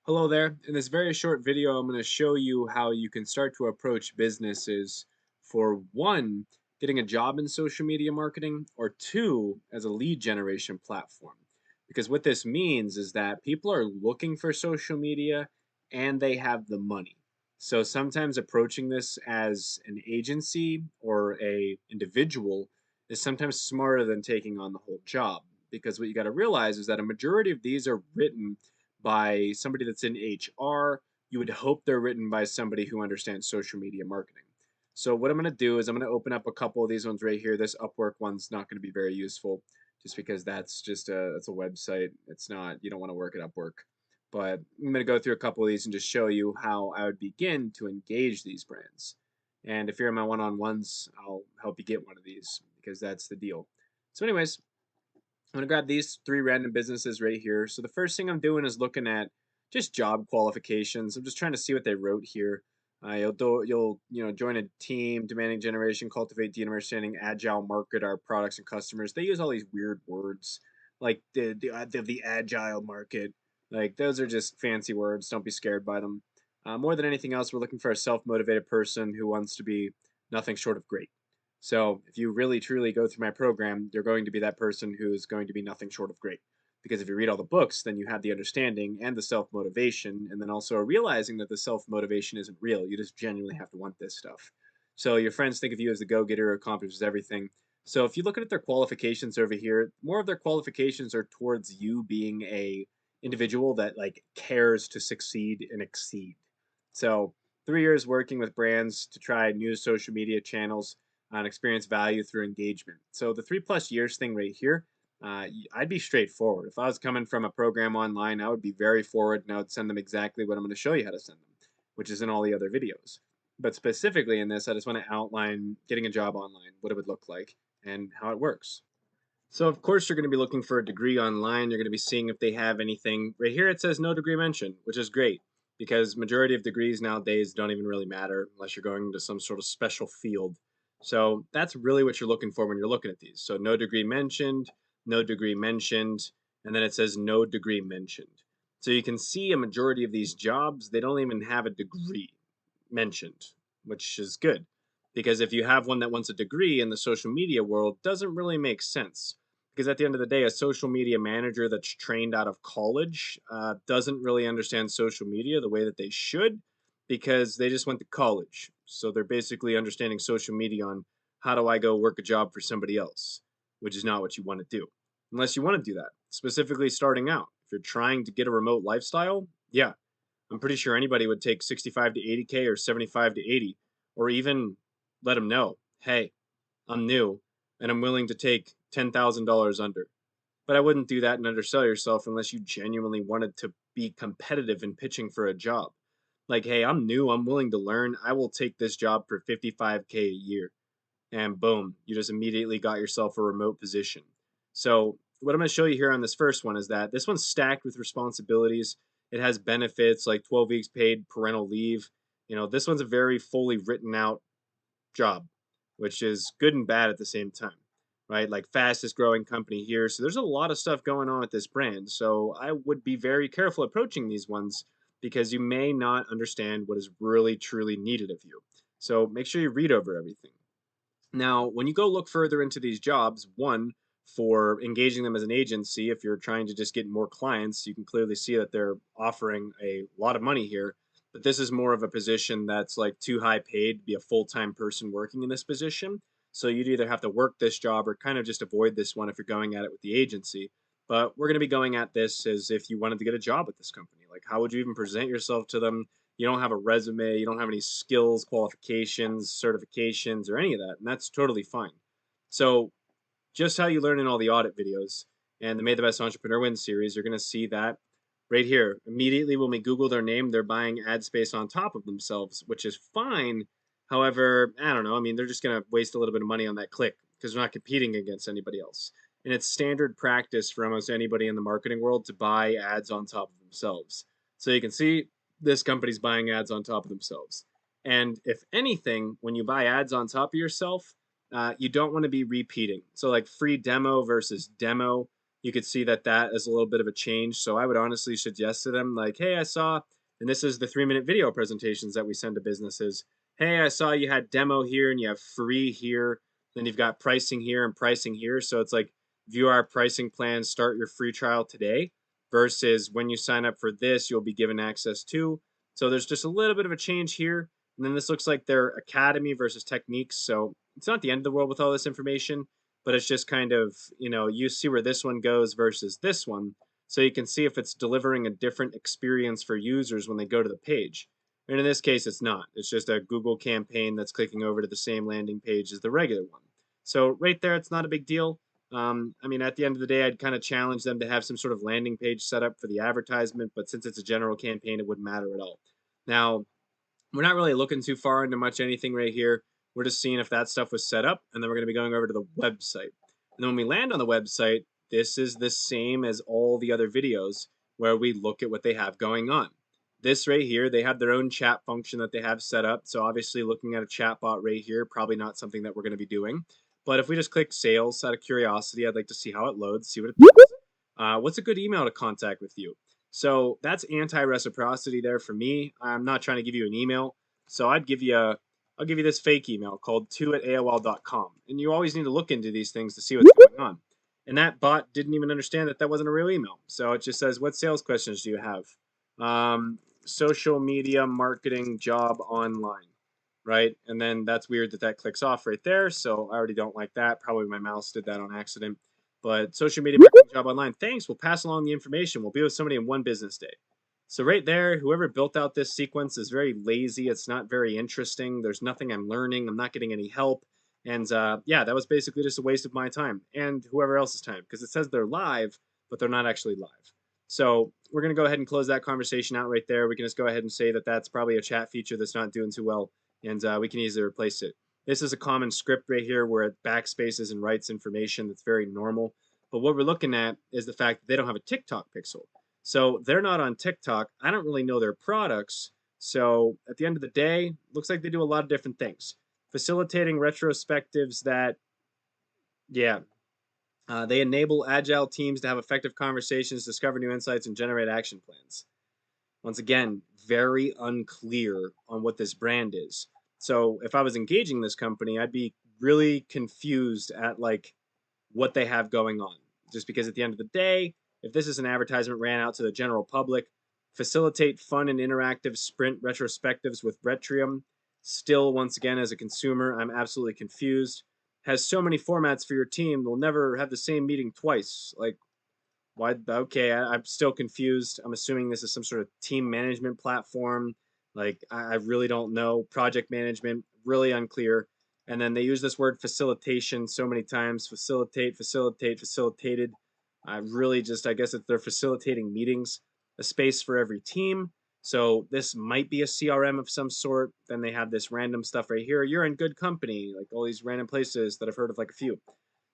Hello there. In this very short video, I'm going to show you how you can start to approach businesses for one, getting a job in social media marketing, or two, as a lead generation platform. Because what this means is that people are looking for social media and they have the money. So sometimes approaching this as an agency or a individual is sometimes smarter than taking on the whole job. Because what you got to realize is that a majority of these are written by somebody that's in HR. You would hope they're written by somebody who understands social media marketing. So what I'm going to do is I'm going to open up a couple of these ones right here. This Upwork one's not going to be very useful just because that's a website. It's not, you don't want to work at Upwork. But I'm going to go through a couple of these and just show you how I would begin to engage these brands. And if you're in my one-on-ones, I'll help you get one of these because that's the deal. So anyways, I'm gonna grab these three random businesses right here. So the first thing I'm doing is looking at just job qualifications. I'm just trying to see what they wrote here. You'll join a team, demanding generation, cultivate deep understanding, agile, market our products and customers. They use all these weird words like the agile market. Like those are just fancy words. Don't be scared by them. More than anything else, we're looking for a self-motivated person who wants to be nothing short of great. So if you really truly go through my program, you're going to be that person who's going to be nothing short of great. Because if you read all the books, then you have the understanding and the self motivation, and then also realizing that the self motivation isn't real. You just genuinely have to want this stuff. So your friends think of you as the go getter who accomplishes everything. So if you look at their qualifications over here, more of their qualifications are towards you being a individual that like cares to succeed and exceed. So 3 years working with brands to try new social media channels and experience value through engagement. So the 3+ years thing right here, I'd be straightforward. If I was coming from a program online, I would be very forward and I would send them exactly what I'm going to show you how to send them, which is in all the other videos. But specifically in this, I just want to outline getting a job online, what it would look like, and how it works. So of course you're going to be looking for a degree online. You're going to be seeing if they have anything. Right here it says no degree mentioned, which is great because majority of degrees nowadays don't even really matter unless you're going into some sort of special field. So that's really what you're looking for when you're looking at these. So no degree mentioned, no degree mentioned, and then it says no degree mentioned. So you can see a majority of these jobs, they don't even have a degree mentioned, which is good. Because if you have one that wants a degree in the social media world, doesn't really make sense. Because at the end of the day, a social media manager that's trained out of college doesn't really understand social media the way that they should because they just went to college. So they're basically understanding social media on how do I go work a job for somebody else, which is not what you want to do. Unless you want to do that, specifically starting out. If you're trying to get a remote lifestyle, yeah, I'm pretty sure anybody would take 65 to 80K or 75 to 80, or even let them know, hey, I'm new and I'm willing to take $10,000 under. But I wouldn't do that and undersell yourself unless you genuinely wanted to be competitive in pitching for a job. Like, hey, I'm new, I'm willing to learn. I will take this job for 55K a year. And boom, you just immediately got yourself a remote position. So, what I'm going to show you here on this first one is that this one's stacked with responsibilities. It has benefits like 12 weeks paid parental leave. This one's a very fully written out job, which is good and bad at the same time, right? Like fastest growing company here. So there's a lot of stuff going on with this brand. So I would be very careful approaching these ones because you may not understand what is really truly needed of you. So make sure you read over everything. Now, when you go look further into these jobs, one, for engaging them as an agency, if you're trying to just get more clients, you can clearly see that they're offering a lot of money here. But this is more of a position that's like too high paid to be a full time person working in this position. So you'd either have to work this job or kind of just avoid this one if you're going at it with the agency. But we're going to be going at this as if you wanted to get a job at this company. Like, how would you even present yourself to them? You don't have a resume, you don't have any skills, qualifications, certifications, or any of that, and that's totally fine. So, just how you learn in all the audit videos and the Made the Best Entrepreneur Win series, you're going to see that right here. Immediately when we Google their name, they're buying ad space on top of themselves, which is fine. However, I don't know. I mean, they're just going to waste a little bit of money on that click because they're not competing against anybody else. And it's standard practice for almost anybody in the marketing world to buy ads on top of themselves. So you can see this company's buying ads on top of themselves. And if anything, when you buy ads on top of yourself, you don't want to be repeating. So, like free demo versus demo, you could see that that is a little bit of a change. So I would honestly suggest to them, like, hey, I saw, and this is the 3-minute video presentations that we send to businesses. Hey, I saw you had demo here and you have free here. Then you've got pricing here and pricing here. So it's like, view our pricing plan, start your free trial today, versus when you sign up for this, you'll be given access to. So there's just a little bit of a change here. And then this looks like their academy versus techniques. So it's not the end of the world with all this information, but it's just kind of, you see where this one goes versus this one. So you can see if it's delivering a different experience for users when they go to the page. And in this case, it's not. It's just a Google campaign that's clicking over to the same landing page as the regular one. So right there, it's not a big deal. I mean, at the end of the day, I'd kind of challenge them to have some sort of landing page set up for the advertisement, but since it's a general campaign, it wouldn't matter at all. Now, we're not really looking too far into much anything right here. We're just seeing if that stuff was set up, and then we're going to be going over to the website. And then when we land on the website, this is the same as all the other videos where we look at what they have going on. This right here, they have their own chat function that they have set up. So obviously looking at a chat bot right here, probably not something that we're going to be doing. But if we just click sales out of curiosity, I'd like to see how it loads, see what it does. What's a good email to contact with you? So that's anti-reciprocity there for me. I'm not trying to give you an email. So I'll give you this fake email called 2@aol.com. And you always need to look into these things to see what's going on. And that bot didn't even understand that that wasn't a real email. So it just says, what sales questions do you have? Social media marketing job online, right? And then that's weird that that clicks off right there. So I already don't like that. Probably my mouse did that on accident. But social media marketing job online. Thanks. We'll pass along the information. We'll be with somebody in 1 business day. So right there, whoever built out this sequence is very lazy. It's not very interesting. There's nothing I'm learning. I'm not getting any help. And yeah, that was basically just a waste of my time and whoever else's time, because it says they're live, but they're not actually live. So we're going to go ahead and close that conversation out right there. We can just go ahead and say that that's probably a chat feature that's not doing too well, and we can easily replace it. This is a common script right here where it backspaces and writes information that's very normal. But what we're looking at is the fact that they don't have a TikTok pixel. So they're not on TikTok. I don't really know their products. So at the end of the day, looks like they do a lot of different things. Facilitating retrospectives that, yeah, they enable agile teams to have effective conversations, discover new insights, and generate action plans. Once again, very unclear on what this brand is. So if I was engaging this company, I'd be really confused at like what they have going on. Just because at the end of the day, if this is an advertisement ran out to the general public, facilitate fun and interactive sprint retrospectives with Retrium. Still, once again, as a consumer, I'm absolutely confused. Has so many formats for your team, they'll never have the same meeting twice. Like, why? Okay, I'm still confused. I'm assuming this is some sort of team management platform. Like, I really don't know. Project management, really unclear. And then they use this word facilitation so many times. Facilitate, facilitate, facilitated. I really just, I guess they're facilitating meetings, a space for every team. So this might be a CRM of some sort. Then they have this random stuff right here. You're in good company, like all these random places that I've heard of like a few.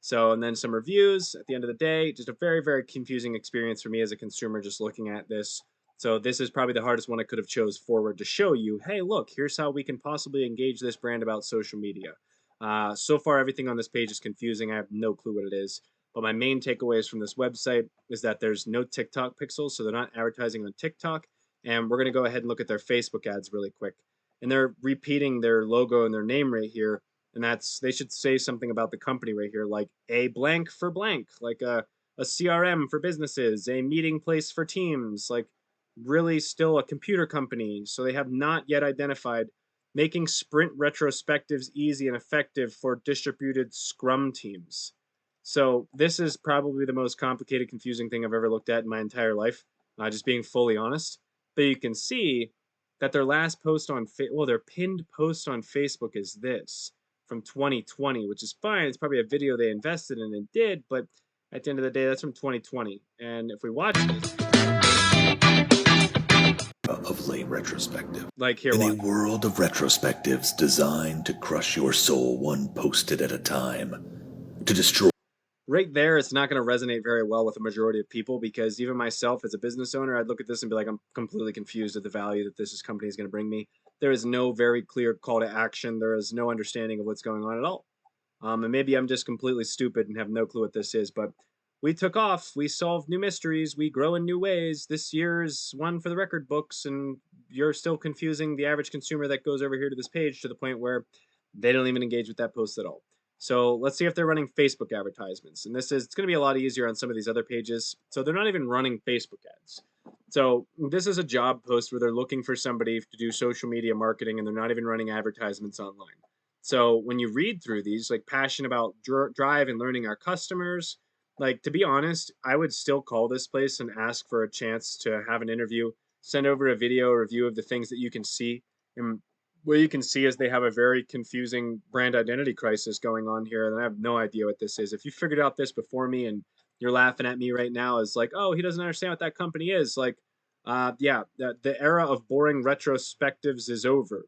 So, and then some reviews at the end of the day. Just a very, very confusing experience for me as a consumer just looking at this. So this is probably the hardest one I could have chose forward to show you, hey, look, here's how we can possibly engage this brand about social media. So far, everything on this page is confusing. I have no clue what it is. But my main takeaways from this website is that there's no TikTok pixels, so they're not advertising on TikTok. And we're going to go ahead and look at their Facebook ads really quick. And they're repeating their logo and their name right here. And that's, they should say something about the company right here, like a blank for blank, like a CRM for businesses, a meeting place for teams, like really still a computer company. So they have not yet identified making sprint retrospectives easy and effective for distributed Scrum teams. So this is probably the most complicated, confusing thing I've ever looked at in my entire life, just being fully honest. But you can see that their last post on, their pinned post on Facebook is this from 2020, which is fine. It's probably a video they invested in and did, but at the end of the day, that's from 2020. And if we watch this, of late retrospective. like here, In watch. a world of retrospectives designed to crush your soul one post-it at a time, to destroy. Right there, it's not going to resonate very well with the majority of people, because even myself as a business owner, I'd look at this and be like, I'm completely confused at the value that this company is going to bring me. There is no very clear call to action. There is no understanding of what's going on at all. And maybe I'm just completely stupid and have no clue what this is, but we took off, we solved new mysteries, we grow in new ways. This year's one for the record books, and you're still confusing the average consumer that goes over here to this page to the point where they don't even engage with that post at all. So let's see if they're running Facebook advertisements. And it's going to be a lot easier on some of these other pages. So they're not even running Facebook ads. So this is a job post where they're looking for somebody to do social media marketing and they're not even running advertisements online. So when you read through these, like passion about drive and learning our customers, like to be honest, I would still call this place and ask for a chance to have an interview, send over a video review of the things that you can see. And what you can see is they have a very confusing brand identity crisis going on here, and I have no idea what this is. If you figured out this before me and you're laughing at me right now as like, oh, he doesn't understand what that company is, like, yeah, the era of boring retrospectives is over.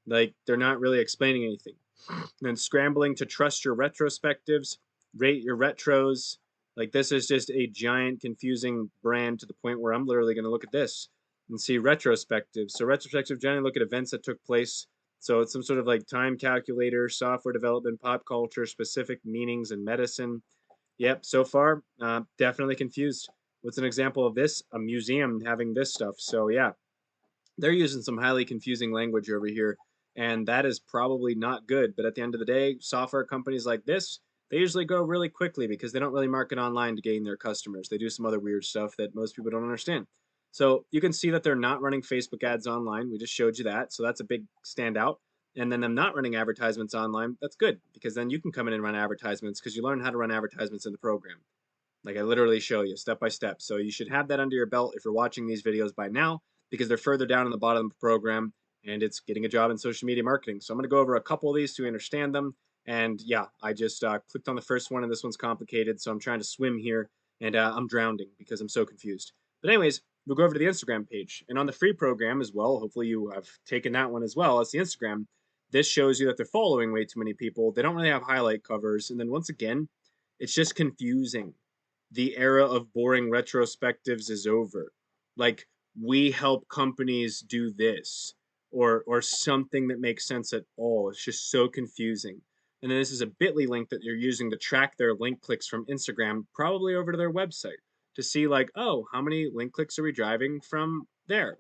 Like they're not really explaining anything. And then scrambling to trust your retrospectives, rate your retros. Like this is just a giant confusing brand to the point where I'm literally going to look at this and see retrospectives. So retrospective generally look at events that took place. So it's some sort of like time calculator, software development, pop culture, specific meanings in medicine. Yep, so far, definitely confused. What's an example of this? A museum having this stuff. So yeah, they're using some highly confusing language over here, and that is probably not good. But at the end of the day, software companies like this, they usually grow really quickly because they don't really market online to gain their customers. They do some other weird stuff that most people don't understand. So you can see that they're not running Facebook ads online. We just showed you that. So that's a big standout. And then them not running advertisements online, that's good because then you can come in and run advertisements because you learn how to run advertisements in the program. Like I literally show you step by step. So you should have that under your belt if you're watching these videos by now, because they're further down in the bottom of the program and it's getting a job in social media marketing. So I'm going to go over a couple of these to understand them. And yeah, I just clicked on the first one and this one's complicated. So I'm trying to swim here and I'm drowning because I'm so confused. But anyways, we'll go over to the Instagram page. And on the free program as well, hopefully you have taken that one as well as the Instagram. This shows you that they're following way too many people. They don't really have highlight covers. And then once again, it's just confusing. The era of boring retrospectives is over. Like we help companies do this or something that makes sense at all. It's just so confusing. And then this is a bit.ly link that you're using to track their link clicks from Instagram, probably over to their website to see like, oh, how many link clicks are we driving from there?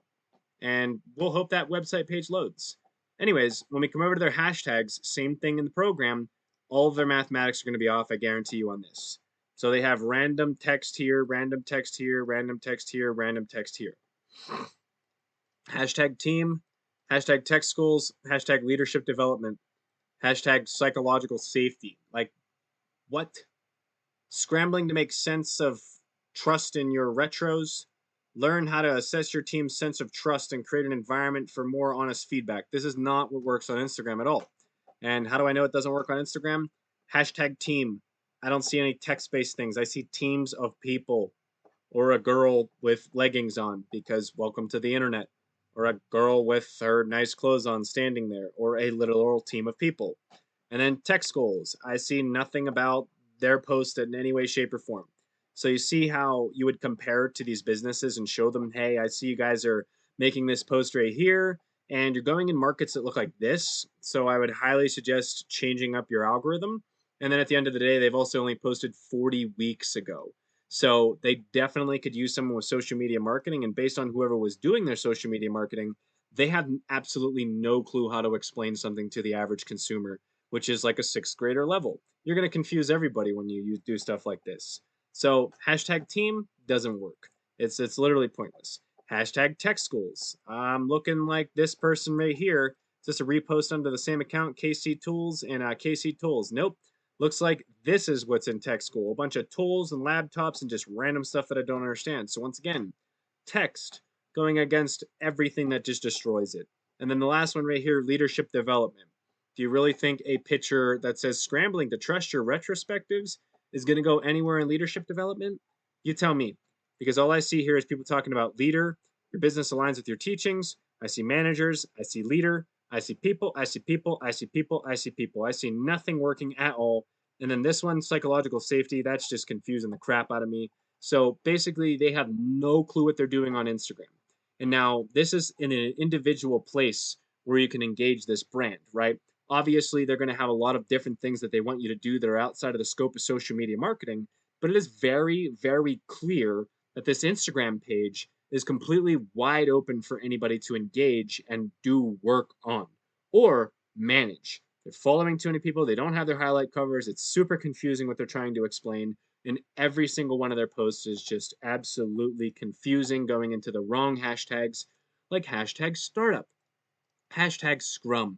And we'll hope that website page loads. Anyways, when we come over to their hashtags, same thing in the program, all of their mathematics are going to be off, I guarantee you on this. So they have random text here, random text here, random text here, random text here. Hashtag team, hashtag tech schools, hashtag leadership development, hashtag psychological safety. Like, what? Scrambling to make sense of trust in your retros. Learn how to assess your team's sense of trust and create an environment for more honest feedback. This is not what works on Instagram at all. And how do I know it doesn't work on Instagram? Hashtag team. I don't see any text based things. I see teams of people or a girl with leggings on because welcome to the internet, or a girl with her nice clothes on standing there, or a literal team of people. And then text goals. I see nothing about their post in any way, shape, or form. So you see how you would compare to these businesses and show them, hey, I see you guys are making this post right here, and you're going in markets that look like this. So I would highly suggest changing up your algorithm. And then at the end of the day, they've also only posted 40 weeks ago. So they definitely could use someone with social media marketing. And based on whoever was doing their social media marketing, they had absolutely no clue how to explain something to the average consumer, which is like a sixth grader level. You're going to confuse everybody when you do stuff like this. So hashtag team doesn't work. It's literally pointless. Hashtag tech schools. I'm looking like this person right here. It's just a repost under the same account, KC Tools and KC Tools. Nope. Looks like this is what's in tech school. A bunch of tools and laptops and just random stuff that I don't understand. So once again, text going against everything that just destroys it. And then the last one right here, leadership development. Do you really think a picture that says scrambling to trust your retrospectives is going to go anywhere in leadership development? You tell me. Because all I see here is people talking about leader, your business aligns with your teachings. I see managers, I see leader, I see people, I see people, I see people, I see people. I see nothing working at all. And then this one, psychological safety, that's just confusing the crap out of me. So basically, they have no clue what they're doing on Instagram. And now this is in an individual place where you can engage this brand, right? Obviously, they're going to have a lot of different things that they want you to do that are outside of the scope of social media marketing. But it is very, very clear that this Instagram page is completely wide open for anybody to engage and do work on or manage. They're following too many people. They don't have their highlight covers. It's super confusing what they're trying to explain. And every single one of their posts is just absolutely confusing, going into the wrong hashtags, like hashtag startup, hashtag scrum.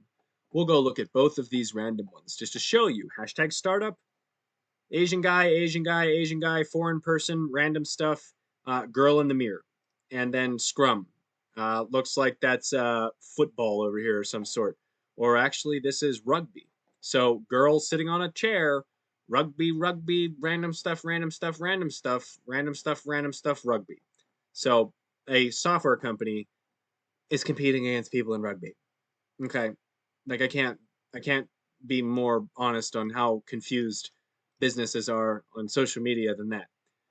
We'll go look at both of these random ones just to show you. Hashtag startup, Asian guy, Asian guy, Asian guy, foreign person, random stuff, girl in the mirror. And then scrum. Looks like that's football over here of some sort. Or actually, this is rugby. So, girl sitting on a chair, rugby, rugby, random stuff, random stuff, random stuff, random stuff, random stuff, rugby. So, a software company is competing against people in rugby. Okay. Like I can't be more honest on how confused businesses are on social media than that.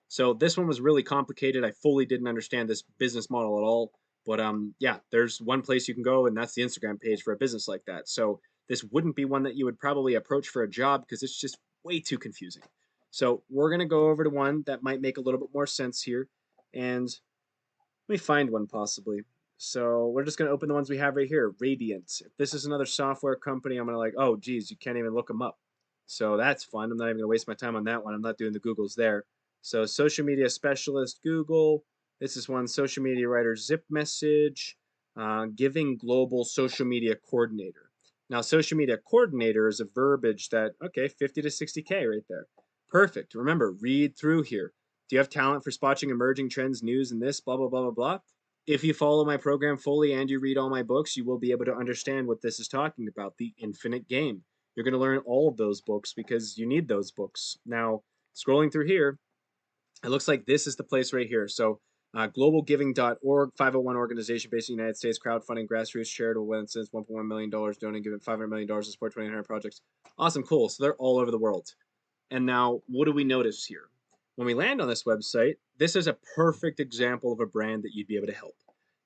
So this one was really complicated. I fully didn't understand this business model at all. But yeah, there's one place you can go and that's the Instagram page for a business like that. So this wouldn't be one that you would probably approach for a job because it's just way too confusing. So we're going to go over to one that might make a little bit more sense here, and let me find one possibly. So we're just going to open the ones we have right here. Radiant. If this is another software company, I'm going to like, oh, geez, you can't even look them up. So that's fun. I'm not even going to waste my time on that one. I'm not doing the Googles there. So social media specialist, Google. This is one social media writer, Zip Message. Giving global social media coordinator. Now, social media coordinator is a verbiage that, okay, 50 to 60K right there. Perfect. Remember, read through here. Do you have talent for spotting emerging trends, news, and this, blah, blah, blah, blah, blah? If you follow my program fully and you read all my books, you will be able to understand what this is talking about, the infinite game. You're going to learn all of those books because you need those books. Now, scrolling through here, it looks like this is the place right here. So, globalgiving.org, 501 organization based in the United States, crowdfunding, grassroots, charitable events, $1.1 million, donating, giving $500 million to support 2,900 projects. Awesome, cool. So they're all over the world. And now, what do we notice here? When we land on this website, this is a perfect example of a brand that you'd be able to help.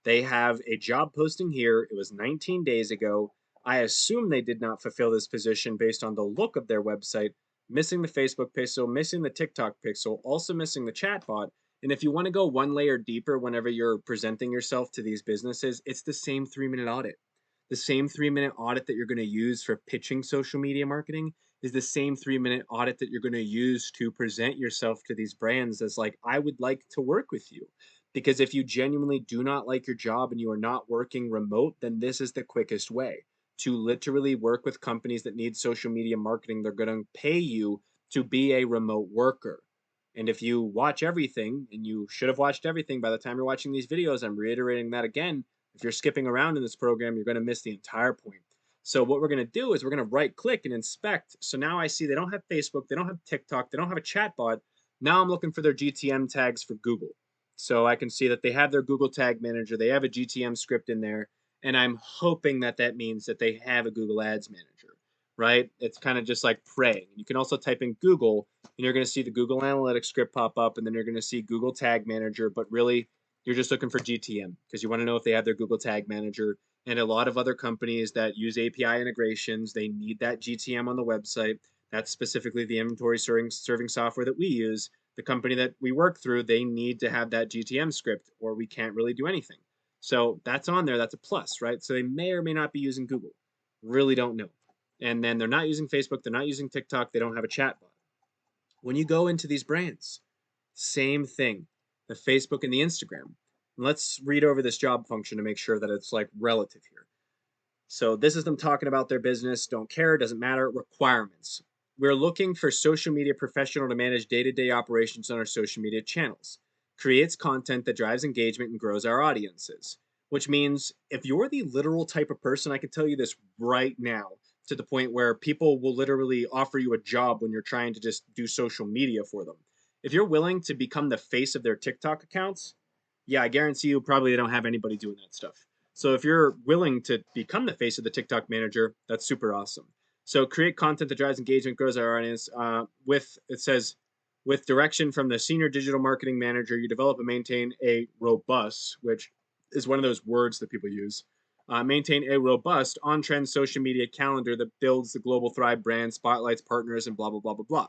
They have a job posting here. It was 19 days ago. I assume they did not fulfill this position based on the look of their website, missing the Facebook pixel, missing the TikTok pixel, also missing the chatbot. And if you want to go one layer deeper whenever you're presenting yourself to these businesses, it's the same 3-minute audit. The same 3-minute audit that you're going to use for pitching social media marketing is the same 3-minute audit that you're going to use to present yourself to these brands as like, I would like to work with you. Because if you genuinely do not like your job and you are not working remote, then this is the quickest way to literally work with companies that need social media marketing. They're going to pay you to be a remote worker. And if you watch everything, and you should have watched everything by the time you're watching these videos, I'm reiterating that again. If you're skipping around in this program, you're going to miss the entire point. So what we're going to do is we're going to right click and inspect. So now I see they don't have Facebook, they don't have TikTok, they don't have a chatbot. Now I'm looking for their GTM tags for Google. So I can see that they have their Google Tag Manager, they have a GTM script in there, and I'm hoping that that means that they have a Google Ads Manager, right? It's kind of just like praying. You can also type in Google, and you're going to see the Google Analytics script pop up, and then you're going to see Google Tag Manager, but really you're just looking for GTM because you want to know if they have their Google Tag Manager. And a lot of other companies that use API integrations, they need that GTM on the website. That's specifically the inventory serving software that we use. The company that we work through, they need to have that GTM script or we can't really do anything. So that's on there. That's a plus, right? So they may or may not be using Google. Really don't know. And then they're not using Facebook. They're not using TikTok. They don't have a chatbot. When you go into these brands, same thing. The Facebook and the Instagram. Let's read over this job function to make sure that it's like relative here. So this is them talking about their business. Don't care, doesn't matter. Requirements. We're looking for social media professional to manage day-to-day operations on our social media channels. Creates content that drives engagement and grows our audiences. Which means if you're the literal type of person, I can tell you this right now, to the point where people will literally offer you a job when you're trying to just do social media for them. If you're willing to become the face of their TikTok accounts, yeah, I guarantee you probably they don't have anybody doing that stuff. So if you're willing to become the face of the TikTok manager, that's super awesome. So create content that drives engagement, grows our audience. With it says, with direction from the senior digital marketing manager, you develop and maintain a robust, which is one of those words that people use. Maintain a robust on-trend social media calendar that builds the global Thrive brand, spotlights partners, and blah blah blah blah blah.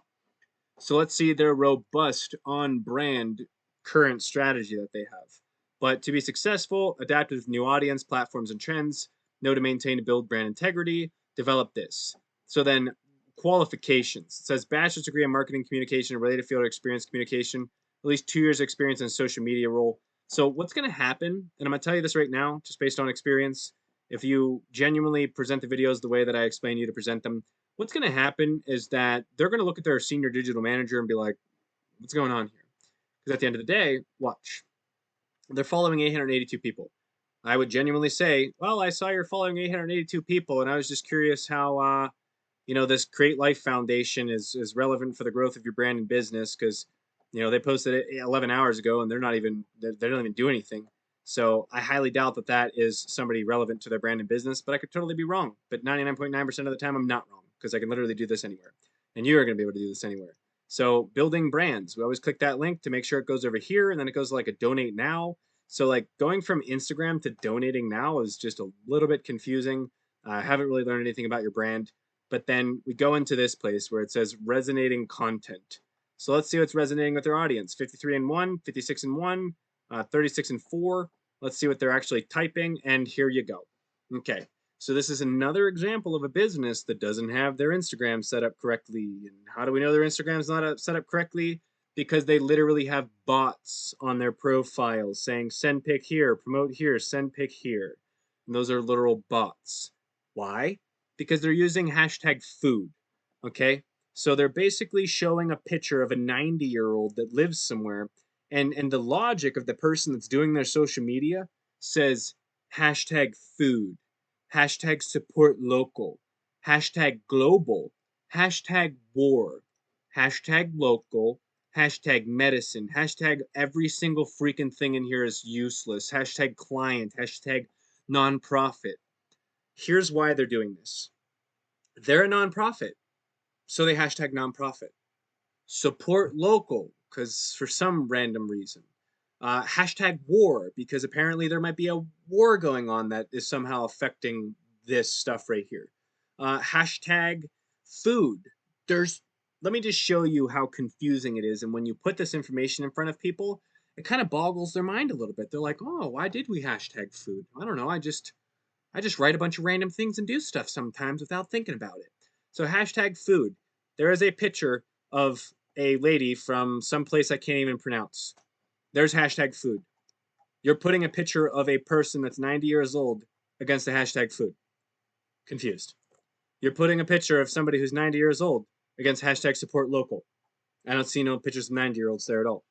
So let's see their robust on brand current strategy that they have. But to be successful, adapt with new audience, platforms, and trends, know to maintain and build brand integrity, develop this. So then qualifications. It says bachelor's degree in marketing communication and related field experience communication, at least 2 years experience in a social media role. So what's going to happen, and I'm going to tell you this right now, just based on experience, if you genuinely present the videos the way that I explain you to present them, what's going to happen is that they're going to look at their senior digital manager and be like, what's going on here? Because at the end of the day, watch. They're following 882 people. I would genuinely say, well, I saw you're following 882 people, and I was just curious how, this Create Life Foundation is relevant for the growth of your brand and business because, they posted it 11 hours ago and they don't even do anything. So I highly doubt that that is somebody relevant to their brand and business, but I could totally be wrong. But 99.9% of the time, I'm not wrong because I can literally do this anywhere. And you are going to be able to do this anywhere. So building brands, we always click that link to make sure it goes over here and then it goes to like a donate now. So like going from Instagram to donating now is just a little bit confusing. I haven't really learned anything about your brand. But then we go into this place where it says resonating content. So let's see what's resonating with their audience. 53 and 1, 56 and 1, 36 and 4. Let's see what they're actually typing. And here you go. Okay. So this is another example of a business that doesn't have their Instagram set up correctly. And how do we know their Instagram's not set up correctly? Because they literally have bots on their profiles saying send pic here, promote here, send pic here. And those are literal bots. Why? Because they're using hashtag food. Okay. So they're basically showing a picture of a 90-year-old that lives somewhere. And the logic of the person that's doing their social media says hashtag food, hashtag support local, hashtag global, hashtag war, hashtag local, hashtag medicine, hashtag every single freaking thing in here is useless, hashtag client, hashtag nonprofit. Here's why they're doing this. They're a nonprofit, so they hashtag nonprofit. Support local, because for some random reason. Hashtag war, because apparently there might be a war going on that is somehow affecting this stuff right here. Hashtag food. There's, let me just show you how confusing it is. And when you put this information in front of people, it kind of boggles their mind a little bit. They're like, oh, why did we hashtag food? I don't know. I just write a bunch of random things and do stuff sometimes without thinking about it. So hashtag food. There is a picture of a lady from some place I can't even pronounce. There's hashtag food. You're putting a picture of a person that's 90 years old against the hashtag food. Confused. You're putting a picture of somebody who's 90 years old against hashtag support local. I don't see no pictures of 90-year-olds there at all.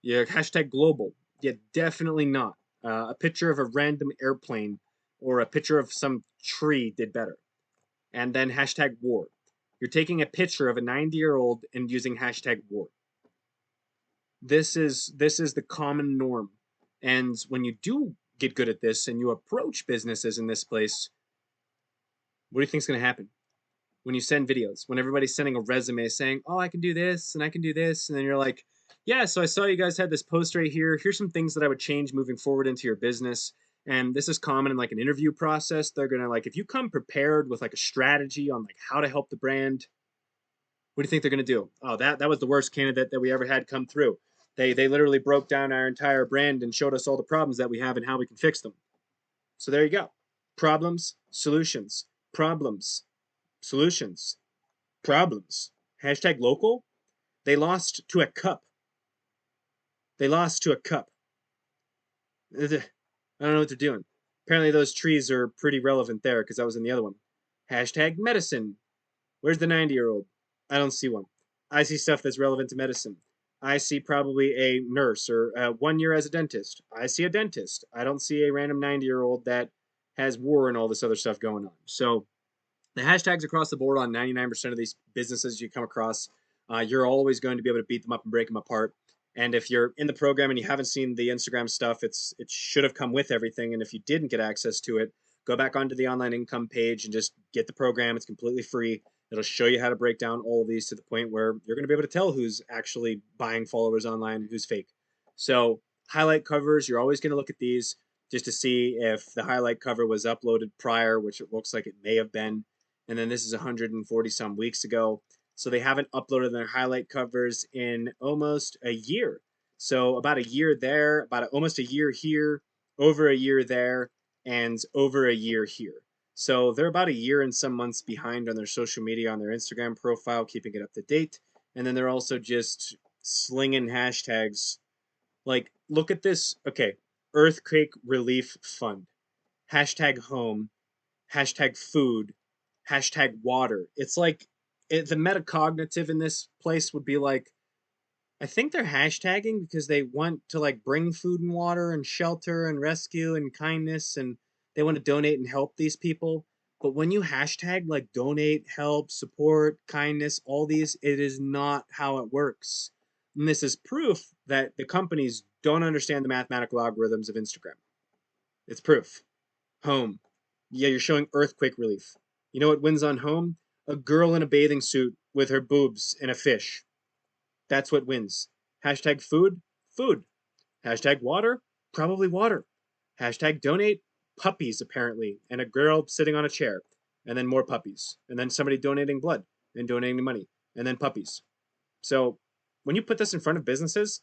You're hashtag global. Yeah, definitely not. A picture of a random airplane or a picture of some tree did better. And then hashtag war. You're taking a picture of a 90-year-old and using hashtag war. This is the common norm. And when you do get good at this and you approach businesses in this place, what do you think is going to happen? When you send videos, when everybody's sending a resume saying, oh, I can do this and I can do this. And then you're like, yeah, so I saw you guys had this post right here. Here's some things that I would change moving forward into your business. And this is common in like an interview process. They're going to like, if you come prepared with like a strategy on like how to help the brand, what do you think they're going to do? Oh, that was the worst candidate that we ever had come through. They literally broke down our entire brand and showed us all the problems that we have and how we can fix them. So there you go. Problems, solutions, problems, solutions, problems. Hashtag local. They lost to a cup. They lost to a cup. I don't know what they're doing. Apparently those trees are pretty relevant there because that was in the other one. Hashtag medicine. Where's the 90-year-old? I don't see one. I see stuff that's relevant to medicine. I see probably a nurse or 1 year as a dentist. I see a dentist. I don't see a random 90-year-old that has war and all this other stuff going on. So the hashtags across the board on 99% of these businesses you come across, you're always going to be able to beat them up and break them apart. And if you're in the program and you haven't seen the Instagram stuff, it should have come with everything. And if you didn't get access to it, go back onto the online income page and just get the program. It's completely free. It'll show you how to break down all of these to the point where you're going to be able to tell who's actually buying followers online and who's fake. So highlight covers, you're always going to look at these just to see if the highlight cover was uploaded prior, which it looks like it may have been. And then this is 140 some weeks ago. So they haven't uploaded their highlight covers in almost a year. So about a year there, almost a year here, over a year there, and over a year here. So they're about a year and some months behind on their social media, on their Instagram profile, keeping it up to date. And then they're also just slinging hashtags like, look at this. Okay, earthquake relief fund, hashtag home, hashtag food, hashtag water. It's like the metacognitive in this place would be like, I think they're hashtagging because they want to like bring food and water and shelter and rescue and kindness, and they want to donate and help these people. But when you hashtag like donate, help, support, kindness, all these, it is not how it works. And this is proof that the companies don't understand the mathematical algorithms of Instagram. It's proof. Home. Yeah, you're showing earthquake relief. You know what wins on home? A girl in a bathing suit with her boobs and a fish. That's what wins. Hashtag food, food. Hashtag water, probably water. Hashtag donate, puppies apparently, and a girl sitting on a chair, and then more puppies, and then somebody donating blood and donating money, and then puppies. So when you put this in front of businesses,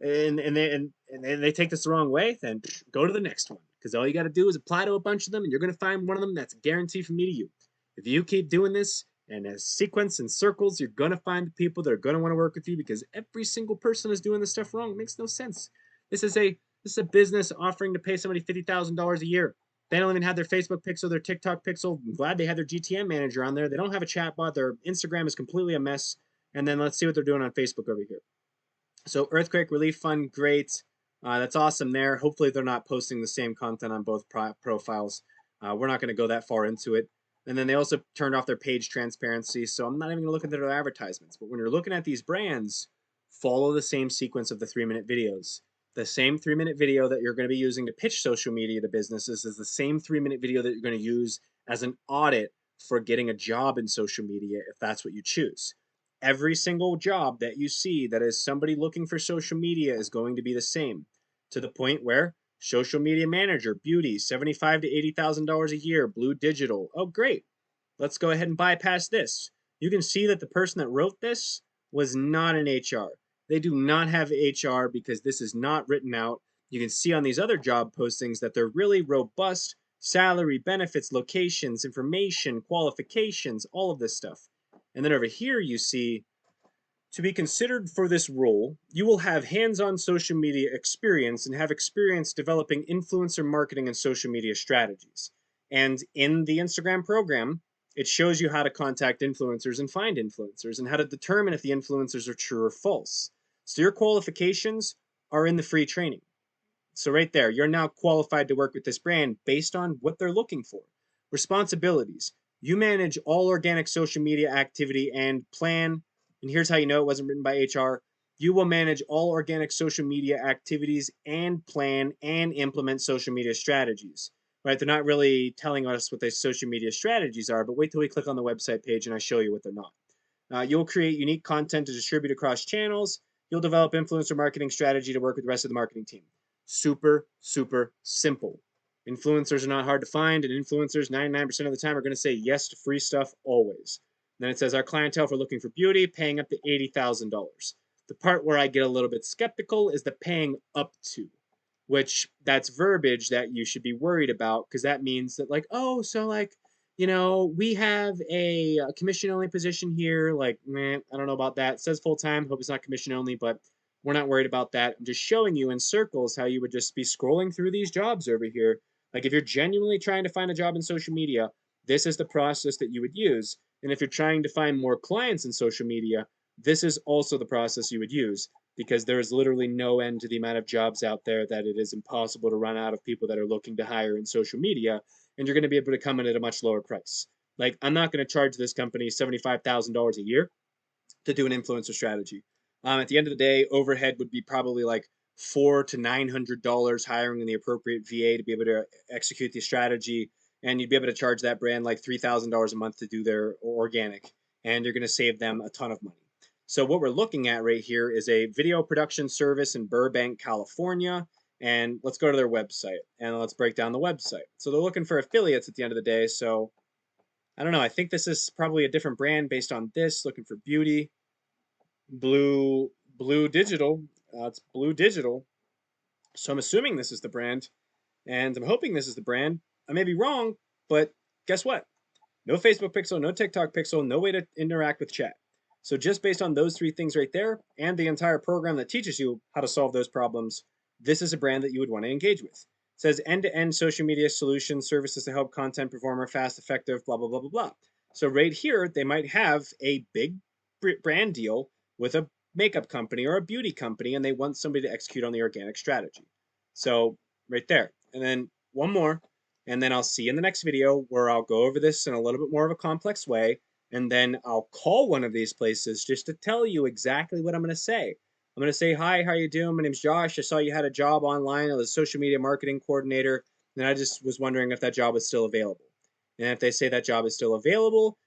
and they take this the wrong way, then go to the next one. Because all you got to do is apply to a bunch of them, and you're going to find one of them that's a guarantee from me to you. If you keep doing this and as sequence and circles, you're going to find the people that are going to want to work with you because every single person is doing this stuff wrong. It makes no sense. This is a business offering to pay somebody $50,000 a year. They don't even have their Facebook pixel, their TikTok pixel. I'm glad they have their GTM manager on there. They don't have a chat bot. Their Instagram is completely a mess. And then let's see what they're doing on Facebook over here. So earthquake relief fund, great. That's awesome there. Hopefully they're not posting the same content on both profiles. We're not going to go that far into it. And then they also turned off their page transparency, so I'm not even going to look at their advertisements. But when you're looking at these brands, follow the same sequence of the 3-minute videos. The same 3-minute video that you're going to be using to pitch social media to businesses is the same 3-minute video that you're going to use as an audit for getting a job in social media if that's what you choose. Every single job that you see that is somebody looking for social media is going to be the same, to the point where social media manager, beauty, $75,000 to $80,000 a year, blue digital. Oh, great. Let's go ahead and bypass this. You can see that the person that wrote this was not in HR. They do not have HR because this is not written out. You can see on these other job postings that they're really robust salary, benefits, locations, information, qualifications, all of this stuff. And then over here, you see to be considered for this role, you will have hands on social media experience and have experience developing influencer marketing and social media strategies. And in the Instagram program, it shows you how to contact influencers and find influencers and how to determine if the influencers are true or false. So your qualifications are in the free training. So right there, you're now qualified to work with this brand based on what they're looking for. Responsibilities. You manage all organic social media activity and plan. And here's how you know it wasn't written by HR. You will manage all organic social media activities and plan and implement social media strategies. Right? They're not really telling us what those social media strategies are, but wait till we click on the website page and I show you what they're not. You'll create unique content to distribute across channels. You'll develop influencer marketing strategy to work with the rest of the marketing team. Super, super simple. Influencers are not hard to find, and influencers 99% of the time are going to say yes to free stuff always. Then it says our clientele for looking for beauty, paying up to $80,000. The part where I get a little bit skeptical is the paying up to, which that's verbiage that you should be worried about because that means that like, oh, so like we have a commission only position here. Like, man, I don't know about that. It says full time. Hope it's not commission only, but we're not worried about that. I'm just showing you in circles how you would just be scrolling through these jobs over here. Like, if you're genuinely trying to find a job in social media, this is the process that you would use. And if you're trying to find more clients in social media, this is also the process you would use because there is literally no end to the amount of jobs out there that it is impossible to run out of people that are looking to hire in social media, and you're going to be able to come in at a much lower price. Like, I'm not going to charge this company $75,000 a year to do an influencer strategy. At the end of the day, overhead would be probably like $400 to $900 hiring the appropriate VA to be able to execute the strategy, and you'd be able to charge that brand like $3,000 a month to do their organic, and you're going to save them a ton of money. So what we're looking at right here is a video production service in Burbank, California. And let's go to their website and let's break down the website. So they're looking for affiliates at the end of the day. So I don't know. I think this is probably a different brand based on this. Looking for beauty, blue digital. It's blue digital. So I'm assuming this is the brand, and I'm hoping this is the brand. I may be wrong, but guess what? No Facebook pixel, no TikTok pixel, no way to interact with chat. So just based on those three things right there, and the entire program that teaches you how to solve those problems, this is a brand that you would want to engage with. It says end-to-end social media solutions, services to help content performer fast, effective, blah, blah, blah, blah, blah. So right here, they might have a big brand deal with a makeup company or a beauty company, and they want somebody to execute on the organic strategy. So right there. And then one more, and then I'll see you in the next video where I'll go over this in a little bit more of a complex way. And then I'll call one of these places just to tell you exactly what I'm going to say. I'm going to say, hi, how you doing? My name's Josh. I saw you had a job online. I was a social media marketing coordinator. And I just was wondering if that job is still available. And if they say that job is still available,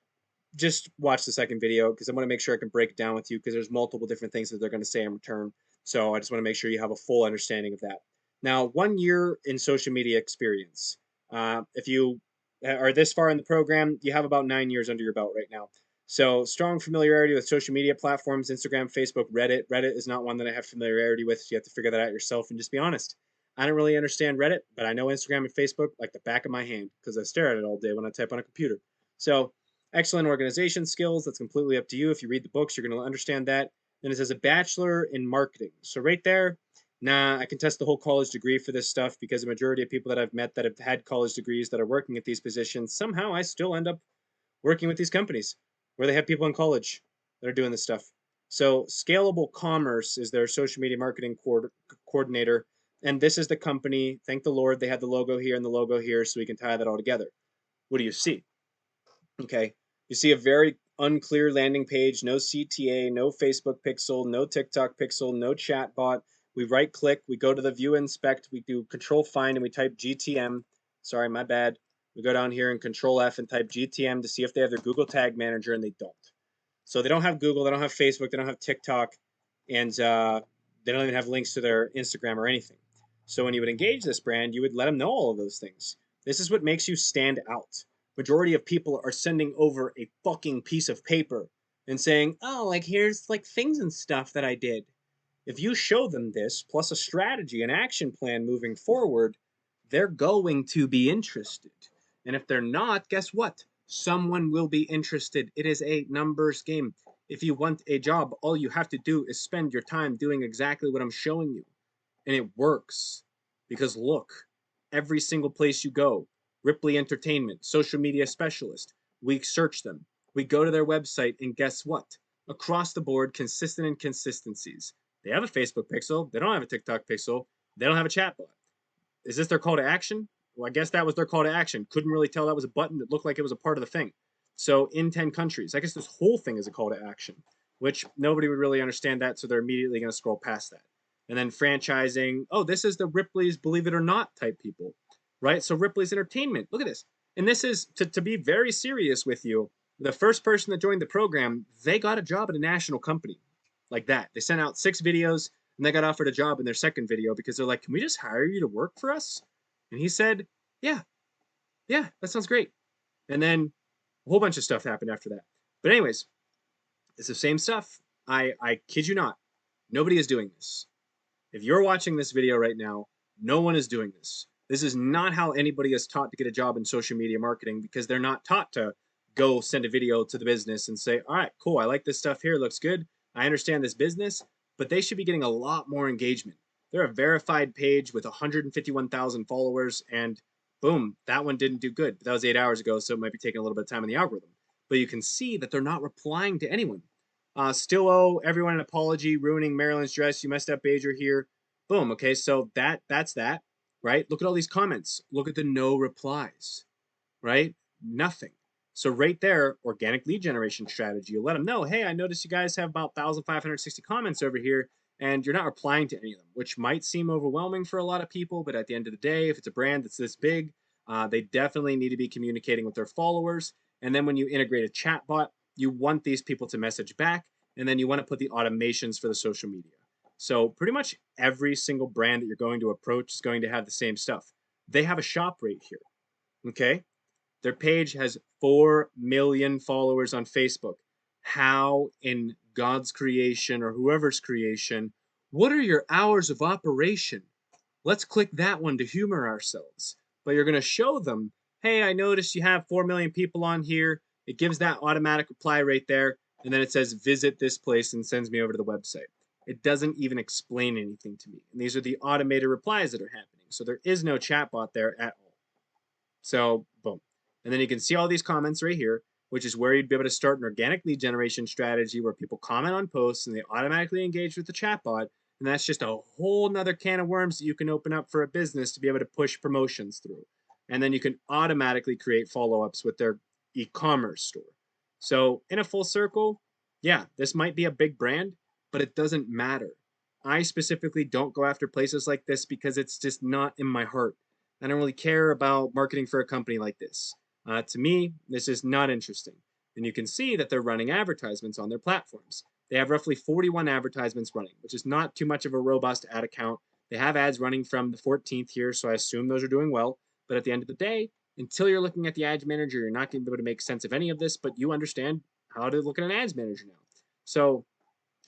just watch the second video because I want to make sure I can break it down with you because there's multiple different things that they're going to say in return. So I just want to make sure you have a full understanding of that. Now, 1 year in social media experience. If you are this far in the program, you have about 9 years under your belt right now. So strong familiarity with social media platforms, Instagram, Facebook, Reddit. Reddit is not one that I have familiarity with. So you have to figure that out yourself and just be honest. I don't really understand Reddit, but I know Instagram and Facebook like the back of my hand because I stare at it all day when I type on a computer. So excellent organization skills. That's completely up to you. If you read the books, you're going to understand that. Then it says a bachelor in marketing. So right there, nah, I can test the whole college degree for this stuff because the majority of people that I've met that have had college degrees that are working at these positions, somehow I still end up working with these companies where they have people in college that are doing this stuff. So Scalable Commerce is their social media marketing coordinator. And this is the company. Thank the Lord they had the logo here and the logo here so we can tie that all together. What do you see? Okay. You see a very unclear landing page, no CTA, no Facebook pixel, no TikTok pixel, no chat bot. We right click, we go to the view inspect, we do control find and we type GTM. Sorry, my bad. We go down here and control F and type GTM to see if they have their Google Tag Manager and they don't. So they don't have Google, they don't have Facebook, they don't have TikTok, and they don't even have links to their Instagram or anything. So when you would engage this brand, you would let them know all of those things. This is what makes you stand out. Majority of people are sending over a fucking piece of paper and saying, "Oh, like here's like things and stuff that I did." If you show them this plus a strategy, an action plan moving forward, they're going to be interested. And if they're not, guess what? Someone will be interested. It is a numbers game. If you want a job, all you have to do is spend your time doing exactly what I'm showing you. And it works. Because look, every single place you go, Ripley Entertainment, social media specialist, we search them. We go to their website, and guess what? Across the board, consistent inconsistencies. They have a Facebook pixel. They don't have a TikTok pixel. They don't have a chatbot. Is this their call to action? Well, I guess that was their call to action. Couldn't really tell that was a button. It looked like it was a part of the thing. So in 10 countries, I guess this whole thing is a call to action, which nobody would really understand that. So they're immediately going to scroll past that. And then franchising. Oh, this is the Ripley's Believe It or Not type people, right? So Ripley's Entertainment. Look at this. And this is to be very serious with you. The first person that joined the program, they got a job at a national company like that. They sent out 6 videos and they got offered a job in their second video because they're like, "Can we just hire you to work for us?" And he said, "Yeah, yeah, that sounds great." And then a whole bunch of stuff happened after that. But anyways, it's the same stuff. I kid you not. Nobody is doing this. If you're watching this video right now, no one is doing this. This is not how anybody is taught to get a job in social media marketing because they're not taught to go send a video to the business and say, "All right, cool. I like this stuff here. It looks good. I understand this business," but they should be getting a lot more engagement. They're a verified page with 151,000 followers, and boom, that one didn't do good. But that was 8 hours ago, so it might be taking a little bit of time in the algorithm. But you can see that they're not replying to anyone. Still owe everyone an apology, ruining Marilyn's dress. You messed up, Bajer here. Boom. Okay, so that's that, right? Look at all these comments. Look at the no replies, right? Nothing. So right there, organic lead generation strategy. You let them know, hey, I noticed you guys have about 1,560 comments over here, and you're not replying to any of them, which might seem overwhelming for a lot of people. But at the end of the day, if it's a brand that's this big, they definitely need to be communicating with their followers. And then when you integrate a chat bot, you want these people to message back, and then you want to put the automations for the social media. So pretty much every single brand that you're going to approach is going to have the same stuff. They have a shop right here. Okay. Their page has 4 million followers on Facebook. How in God's creation or whoever's creation, what are your hours of operation? Let's click that one to humor ourselves. But you're going to show them, hey, I noticed you have 4 million people on here. It gives that automatic reply right there. And then it says, visit this place and sends me over to the website. It doesn't even explain anything to me. And these are the automated replies that are happening. So there is no chatbot there at all. So, boom. And then you can see all these comments right here, which is where you'd be able to start an organic lead generation strategy where people comment on posts and they automatically engage with the chatbot. And that's just a whole nother can of worms that you can open up for a business to be able to push promotions through. And then you can automatically create follow ups with their e commerce store. So, in a full circle, yeah, this might be a big brand, but it doesn't matter. I specifically don't go after places like this because it's just not in my heart. I don't really care about marketing for a company like this. To me, this is not interesting. And you can see that they're running advertisements on their platforms. They have roughly 41 advertisements running, which is not too much of a robust ad account. They have ads running from the 14th here, so I assume those are doing well. But at the end of the day, until you're looking at the ads manager, you're not going to be able to make sense of any of this, but you understand how to look at an ads manager now. So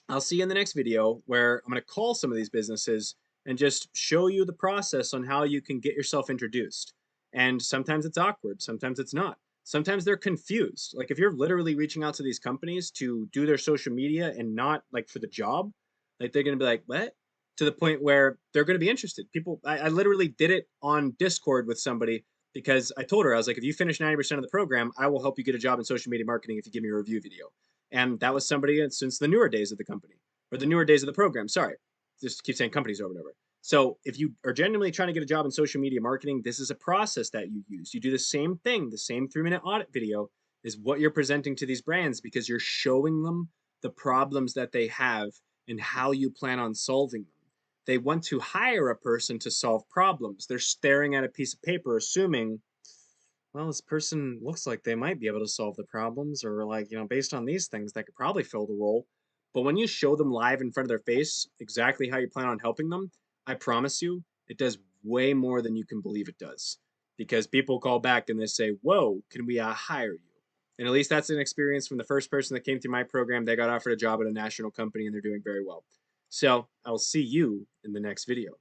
I'll see you in the next video where I'm going to call some of these businesses and just show you the process on how you can get yourself introduced. And sometimes it's awkward, sometimes it's not. Sometimes they're confused. Like if you're literally reaching out to these companies to do their social media and not like for the job, like they're going to be like, what? To the point where they're going to be interested. People, I literally did it on Discord with somebody because I told her, I was like, if you finish 90% of the program, I will help you get a job in social media marketing if you give me a review video. And that was somebody since the newer days of the company or the newer days of the program. Sorry, just keep saying companies over and over. So if you are genuinely trying to get a job in social media marketing, this is a process that you use. You do the same thing. The same 3-minute audit video is what you're presenting to these brands because you're showing them the problems that they have and how you plan on solving them. They want to hire a person to solve problems. They're staring at a piece of paper, assuming, well, this person looks like they might be able to solve the problems, or like, based on these things, that could probably fill the role. But when you show them live in front of their face exactly how you plan on helping them, I promise you, it does way more than you can believe it does. Because people call back and they say, whoa, can we hire you? And at least that's an experience from the first person that came through my program. They got offered a job at a national company and they're doing very well. So I'll see you in the next video.